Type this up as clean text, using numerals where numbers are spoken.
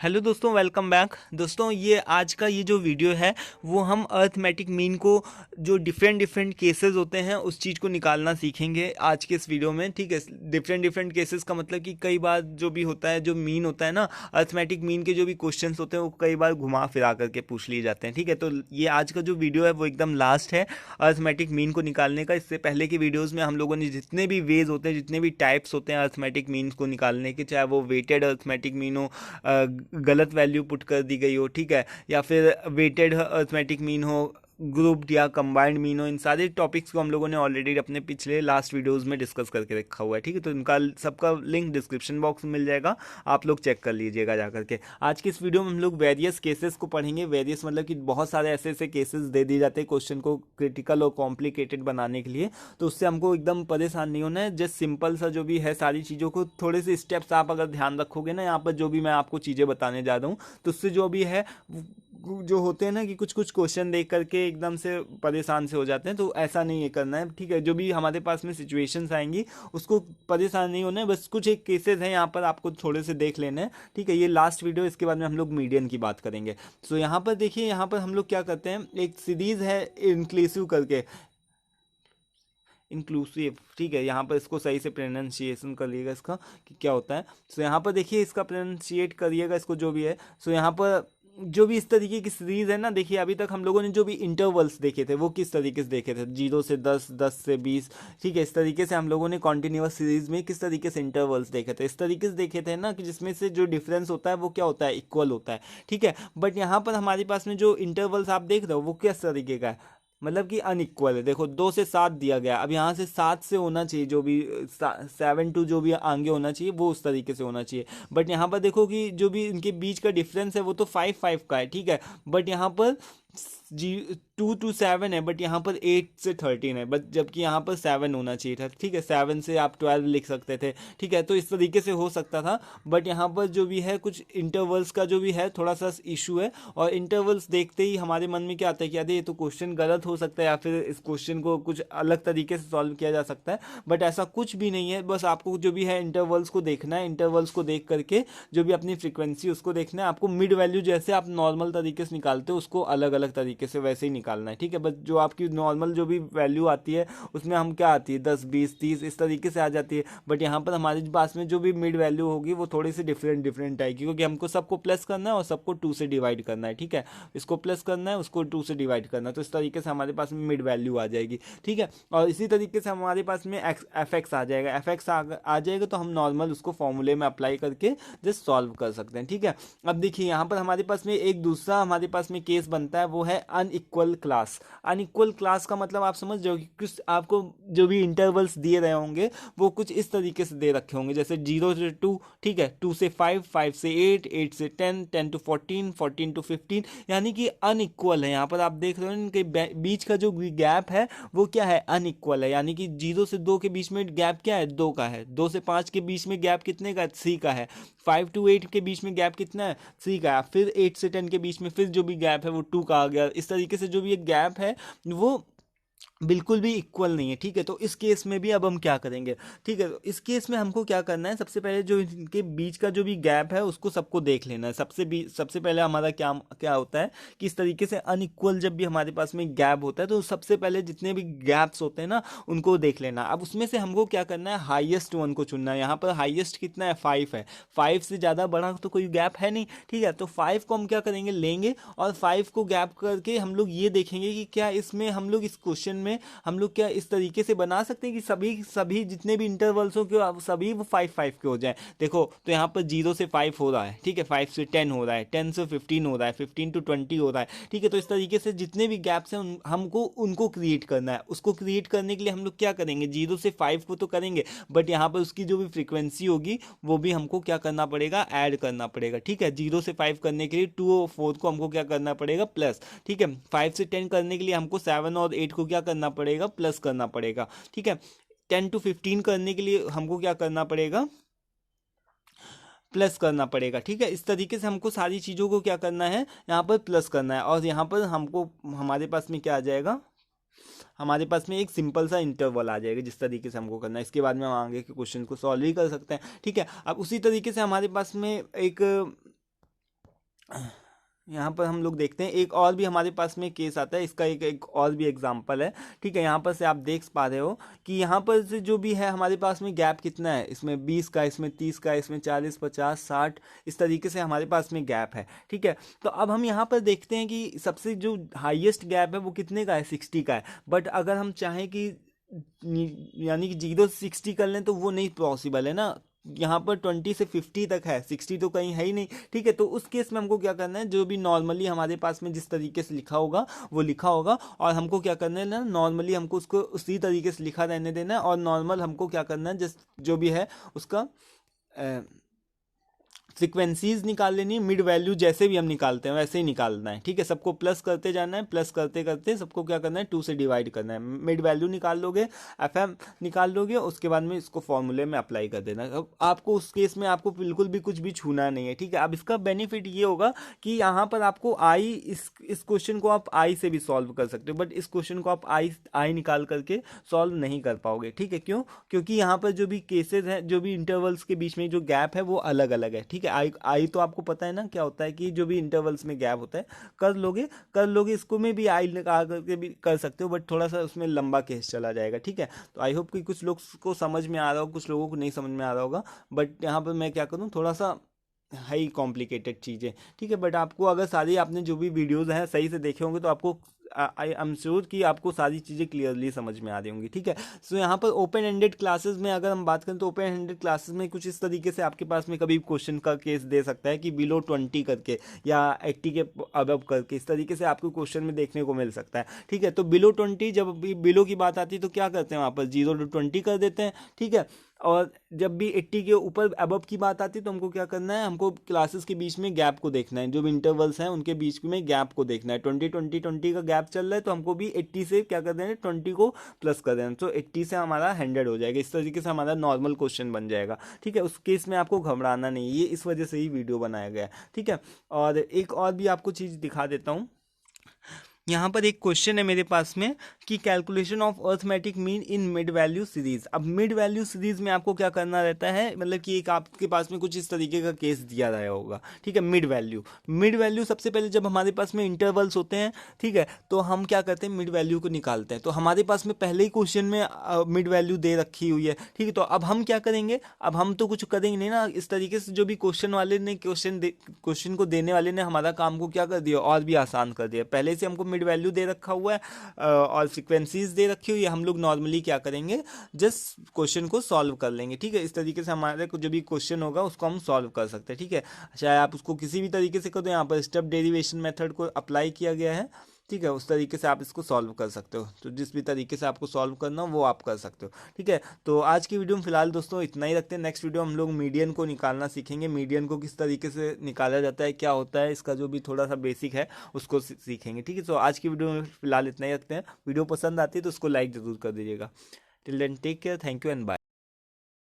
Hello दोस्तों, welcome back. दोस्तों, ये आज का ये जो वीडियो है वो हम अर्थमेटिक मीन को जो डिफरेंट डिफरेंट केसेस होते हैं उस चीज़ को निकालना सीखेंगे आज के इस वीडियो में। ठीक है, डिफरेंट डिफरेंट केसेस का मतलब कि कई बार जो भी होता है, जो मीन होता है ना, अर्थमेटिक मीन के जो भी क्वेश्चंस होते हैं वो कई बार घुमा फिरा करके पूछ लिए जाते हैं। ठीक है, तो ये आज का जो वीडियो है वो एकदम लास्ट है अर्थमेटिक मीन को निकालने का। इससे पहले की वीडियोज़ में हम लोगों ने जितने भी वेज होते हैं, जितने भी टाइप्स होते हैं अर्थमेटिक मीन को निकालने के, चाहे वो वेटेड अर्थमेटिक मीन हो, गलत वैल्यू पुट कर दी गई हो, ठीक है, या फिर वेटेड अर्थमेटिक मीन हो, ग्रुप्ड या कंबाइंड मीन हो, इन सारे टॉपिक्स को हम लोगों ने ऑलरेडी अपने पिछले लास्ट वीडियोस में डिस्कस करके रखा हुआ है। ठीक है, तो इनका सबका लिंक डिस्क्रिप्शन बॉक्स में मिल जाएगा, आप लोग चेक कर लीजिएगा जा करके। आज की इस वीडियो में हम लोग वेरियस केसेस को पढ़ेंगे। वेरियस मतलब कि बहुत सारे ऐसे ऐसे केसेस दे दिए जाते हैं क्वेश्चन को क्रिटिकल और कॉम्प्लिकेटेड बनाने के लिए, तो उससे हमको एकदम परेशान नहीं होना है। जस्ट सिंपल सा जो भी है सारी चीज़ों को थोड़े से स्टेप्स आप अगर ध्यान रखोगे ना, यहाँ पर जो भी मैं आपको चीज़ें बताने जा रहा हूँ, तो उससे जो भी है जो होते हैं ना कि कुछ कुछ क्वेश्चन देख करके एकदम से परेशान से हो जाते हैं, तो ऐसा नहीं है करना है। ठीक है, जो भी हमारे पास में सिचुएशंस आएंगी उसको परेशान नहीं होना है, बस कुछ एक केसेस हैं यहाँ पर आपको थोड़े से देख लेना है। ठीक है, ये लास्ट वीडियो, इसके बाद में हम लोग मीडियन की बात करेंगे। तो यहाँ पर देखिए, यहाँ पर हम लोग क्या करते हैं, एक सीरीज है इंक्लूसिव करके, इंक्लूसिव। ठीक है, यहाँ पर इसको सही से प्रोनाउंसिएशन करिएगा इसका कि क्या होता है। सो यहाँ पर देखिए, इसका प्रोनाउंसिएट करिएगा इसको जो भी है। सो यहाँ पर जो भी इस तरीके की सीरीज है ना, देखिए अभी तक हम लोगों ने जो भी इंटरवल्स देखे थे वो किस तरीके से देखे थे, 0 से 10, 10 से 20। ठीक है, इस तरीके से हम लोगों ने कॉन्टिन्यूअस सीरीज में किस तरीके से इंटरवल्स देखे थे, इस तरीके से देखे थे ना, कि जिसमें से जो डिफरेंस होता है वो क्या होता है, इक्वल होता है। ठीक है, बट यहाँ पर हमारे पास में जो इंटरवल्स आप देख रहे हो वो किस तरीके का है, मतलब कि अनइक्वल है। देखो 2 से 7 दिया गया, अब यहाँ से 7 से होना चाहिए, जो भी 7 to जो भी आगे होना चाहिए वो उस तरीके से होना चाहिए। बट यहाँ पर देखो कि जो भी इनके बीच का डिफरेंस है वो तो 5 5 का है। ठीक है, बट यहाँ पर जी 2 to 7 है, बट यहाँ पर 8 से 13 है, बट जबकि यहाँ पर 7 होना चाहिए था। ठीक है, 7 से आप 12 लिख सकते थे। ठीक है, तो इस तरीके से हो सकता था, बट यहाँ पर जो भी है कुछ इंटरवल्स का जो भी है थोड़ा सा इशू है। और इंटरवल्स देखते ही हमारे मन में क्या आता है कि अरे ये तो क्वेश्चन गलत हो सकता है, या फिर इस क्वेश्चन को कुछ अलग तरीके से सॉल्व किया जा सकता है, बट ऐसा कुछ भी नहीं है। बस आपको जो भी है इंटरवल्स को देखना है, इंटरवल्स को देख करके जो भी अपनी फ्रीक्वेंसी उसको देखना है। आपको मिड वैल्यू जैसे आप नॉर्मल तरीके से निकालते हो उसको अलग अलग तरीके से वैसे ही निकालना है। ठीक है, बस जो आपकी नॉर्मल जो भी वैल्यू आती है उसमें हम क्या आती है, 10 20 30 इस तरीके से आ जाती है। बट यहाँ पर हमारे पास में जो भी मिड वैल्यू होगी वो थोड़ी सी डिफरेंट डिफरेंट आएगी, क्योंकि हमको सबको प्लस करना है और सबको 2 से डिवाइड करना है। ठीक है, इसको प्लस करना है, उसको 2 से डिवाइड करना है, तो इस तरीके से हमारे पास में मिड वैल्यू आ जाएगी। ठीक है, और इसी तरीके से हमारे पास में एफ एक्स आ जाएगा। एफ एक्स आ जाएगा तो हम नॉर्मल उसको फॉर्मूले में अप्लाई करके जस्ट सॉल्व कर सकते हैं। ठीक है, अब देखिए यहाँ पर हमारे पास में एक दूसरा हमारे पास में केस बनता है, वो है अनइक्वल क्लास। अनइक्वल क्लास का मतलब आप समझ जाओ कि कुछ आपको जो भी इंटरवल्स दिए रहे होंगे वो कुछ इस तरीके से दे रखे होंगे, जैसे 0 से 2। ठीक है, 2 से 5, 5 से 8, 8 से 10, 10 to 14, 14 to 15, यानी कि अनइक्वल है। यहाँ पर आप देख रहे हो इनके बीच का जो गैप है वो क्या है, अनइक्वल है। यानी कि 0 से 2 के बीच में गैप क्या है, 2 का है। 2 से 5 के बीच में गैप कितने का है, 3 का है। 5 to 8 के बीच में गैप कितना है, 3 का है। फिर 8 से 10 के बीच में फिर जो भी गैप है वो 2 का आ गया। इस तरीके से जो भी एक गैप है वो बिल्कुल भी इक्वल नहीं है। ठीक है, तो इस केस में भी अब हम क्या करेंगे। ठीक है, तो इस केस में हमको क्या करना है, सबसे पहले जो इनके बीच का जो भी गैप है उसको सबको देख लेना है। सबसे पहले हमारा क्या क्या होता है कि इस तरीके से अनइक्वल जब भी हमारे पास में गैप होता है तो सबसे पहले जितने भी गैप्स होते हैं ना उनको देख लेना। अब उसमें से हमको क्या करना है, हाईएस्ट वन को चुनना है। यहाँ पर हाईएस्ट कितना है, 5 है। 5 से ज़्यादा बड़ा तो कोई गैप है नहीं। ठीक है, तो 5 को हम क्या करेंगे, लेंगे और 5 को गैप करके हम लोग ये देखेंगे कि क्या इसमें हम लोग इस क्वेश्चन में हम लोग क्या इस तरीके से बना सकते हैं कि सभी सभी जितने भी इंटरवल्स हो के सभी वो 5 5 के हो जाए। देखो तो यहाँ पर 0 से 5 हो रहा है। ठीक है, 5 से 10 हो रहा है, 10 से 15 हो रहा है, 15 to 20 हो रहा है। ठीक है, तो इस तरीके से जितने भी गैप्स हैं हमको उनको क्रिएट करना है। उसको क्रिएट करने के लिए हम लोग क्या करेंगे, 0 से 5 को तो करेंगे, बट यहाँ पर उसकी जो भी फ्रीक्वेंसी होगी वो भी हमको क्या करना पड़ेगा, ऐड करना पड़ेगा। ठीक है, 0 से 5 करने के लिए 2 और 4 को हमको क्या करना पड़ेगा, प्लस। ठीक है, 5 से 10 करने के लिए हमको 7 और 8 को क्या करना पड़ेगा, प्लस करना पड़ेगा। ठीक है, 10 to 15 करने के लिए हमको क्या करना पड़ेगा, प्लस करना पड़ेगा। ठीक है, इस तरीके से हमको सारी चीज़ों को क्या करना है, यहाँ पर प्लस करना है। और यहाँ पर हमको हमारे पास में क्या आ जाएगा, हमारे पास में एक सिंपल सा इंटरवल आ जाएगा जिस तरीके से हमको करना है। इसके बाद में हम आगे के क्वेश्चन को सॉल्व ही कर सकते हैं। ठीक है, अब उसी तरीके से हमारे पास में एक यहाँ पर हम लोग देखते हैं एक और भी हमारे पास में केस आता है, इसका एक और भी एग्जांपल है। ठीक है, यहाँ पर से आप देख पा रहे हो कि यहाँ पर से जो भी है हमारे पास में गैप कितना है, इसमें 20 का, इसमें 30 का, इसमें 40, 50, 60, इस तरीके से हमारे पास में गैप है। ठीक है, तो अब हम यहाँ पर देखते हैं कि सबसे जो हाईएस्ट गैप है वो कितने का है, 60 का है। बट अगर हम चाहें कि यानी कि 0 से 60 कर लें तो वो नहीं पॉसिबल है ना, यहाँ पर 20 से 50 तक है, 60 तो कहीं है ही नहीं। ठीक है, तो उस केस में हमको क्या करना है, जो भी नॉर्मली हमारे पास में जिस तरीके से लिखा होगा वो लिखा होगा, और हमको क्या करना है ना, नॉर्मली हमको उसको उसी तरीके से लिखा रहने देना है, और नॉर्मल हमको क्या करना है, जिस जो भी है उसका फ्रिक्वेंसीज निकाल लेनी है, मिड वैल्यू जैसे भी हम निकालते हैं वैसे ही निकालना है। ठीक है, सबको प्लस करते जाना है, प्लस करते करते सबको क्या करना है, 2 से डिवाइड करना है। मिड वैल्यू निकाल लोगे, एफएम निकाल लोगे, उसके बाद में इसको फॉर्मूले में अप्लाई कर देना। अब आपको उस केस में आपको बिल्कुल भी कुछ भी छूना नहीं है। ठीक है, अब इसका बेनिफिट ये होगा कि यहाँ पर आपको आई, इस क्वेश्चन को आप आई से भी सॉल्व कर सकते हो, बट इस क्वेश्चन को आप आई निकाल करके सॉल्व नहीं कर पाओगे। ठीक है, क्यों? क्योंकि यहाँ पर जो भी केसेस हैं, जो भी इंटरवल्स के बीच में जो गैप है वो अलग अलग है। ठीक है, आई तो आपको पता है ना क्या होता है, कि जो भी इंटरवल्स में गैप होता है कर लोगे इसको में भी आई निकाल करके भी कर सकते हो, बट थोड़ा सा उसमें लंबा केस चला जाएगा। ठीक है, तो आई होप कि कुछ लोग को समझ में आ रहा हो, कुछ लोगों को नहीं समझ में आ रहा होगा, बट यहाँ पर मैं क्या करूँ, थोड़ा सा हाई कॉम्प्लिकेटेड चीज़ें। ठीक है, बट आपको अगर सारी आपने जो भी वीडियोज़ हैं सही से देखे होंगे तो आपको आई एम श्योर कि आपको सारी चीज़ें क्लियरली समझ में आ रही होंगी। ठीक है, सो यहाँ पर ओपन एंडेड क्लासेस में अगर हम बात करें तो ओपन एंडेड क्लासेस में कुछ इस तरीके से आपके पास में कभी क्वेश्चन का केस दे सकता है कि बिलो 20 करके या 80 के अबव करके, इस तरीके से आपको क्वेश्चन में देखने को मिल सकता है। ठीक है, तो बिलो 20, जब भी बिलो की बात आती है तो क्या करते हैं, वहाँ पर 0 to 20 कर देते हैं। ठीक है, और जब भी 80 के ऊपर अबव की बात आती है तो हमको क्या करना है, हमको क्लासेस के बीच में गैप को देखना है, जो भी इंटरवल्स हैं उनके बीच में गैप को देखना है। 20 का गैप चल रहा है तो हमको भी 80 से क्या कर देना है, 20 को प्लस कर देना, तो 80 से हमारा 100 हो जाएगा। इस तरीके से हमारा नॉर्मल क्वेश्चन बन जाएगा। ठीक है, उस केस में आपको घबराना नहीं है, ये इस वजह से ही वीडियो बनाया गया है। ठीक है, और एक और भी आपको चीज़ दिखा देता हूँ। यहाँ पर एक क्वेश्चन है मेरे पास में कि calculation of arithmetic mean in mid value series. अब मिड वैल्यू सीरीज में आपको क्या करना रहता है, मतलब कि एक आपके पास में कुछ इस तरीके का केस दिया रहा होगा। ठीक है, मिड वैल्यू सबसे पहले जब हमारे पास में इंटरवल्स होते हैं, ठीक है, तो हम क्या करते हैं, मिड वैल्यू को निकालते हैं। तो हमारे पास में पहले ही क्वेश्चन में मिड वैल्यू दे रखी हुई है। ठीक है, तो अब हम क्या करेंगे, अब हम तो कुछ करेंगे नहीं ना, इस तरीके से जो भी क्वेश्चन वाले ने क्वेश्चन को देने वाले ने हमारा काम को क्या कर दिया, और भी आसान कर दिया। पहले से हमको मिड वैल्यू दे रखा हुआ है और फ्रीक्वेंसीज दे रखी हुई है, हम लोग नॉर्मली क्या करेंगे, जस्ट क्वेश्चन को सॉल्व कर लेंगे। ठीक है, इस तरीके से हमारे को जो भी क्वेश्चन होगा उसको हम सॉल्व कर सकते हैं। ठीक है, चाहे आप उसको किसी भी तरीके से करो, यहाँ पर स्टेप डेरिवेशन मेथड को अप्लाई किया गया है। ठीक है, उस तरीके से आप इसको सॉल्व कर सकते हो, तो जिस भी तरीके से आपको सॉल्व करना हो वो आप कर सकते हो। ठीक है, तो आज की वीडियो में फिलहाल दोस्तों इतना ही रखते हैं। नेक्स्ट वीडियो हम लोग मीडियन को निकालना सीखेंगे, मीडियन को किस तरीके से निकाला जाता है, क्या होता है, इसका जो भी थोड़ा सा बेसिक है उसको सीखेंगे। ठीक है, तो आज की वीडियो में फिलहाल इतना ही रखते हैं। वीडियो पसंद आती है तो उसको लाइक ज़रूर कर दीजिएगा। Till then take care, thank you and bye.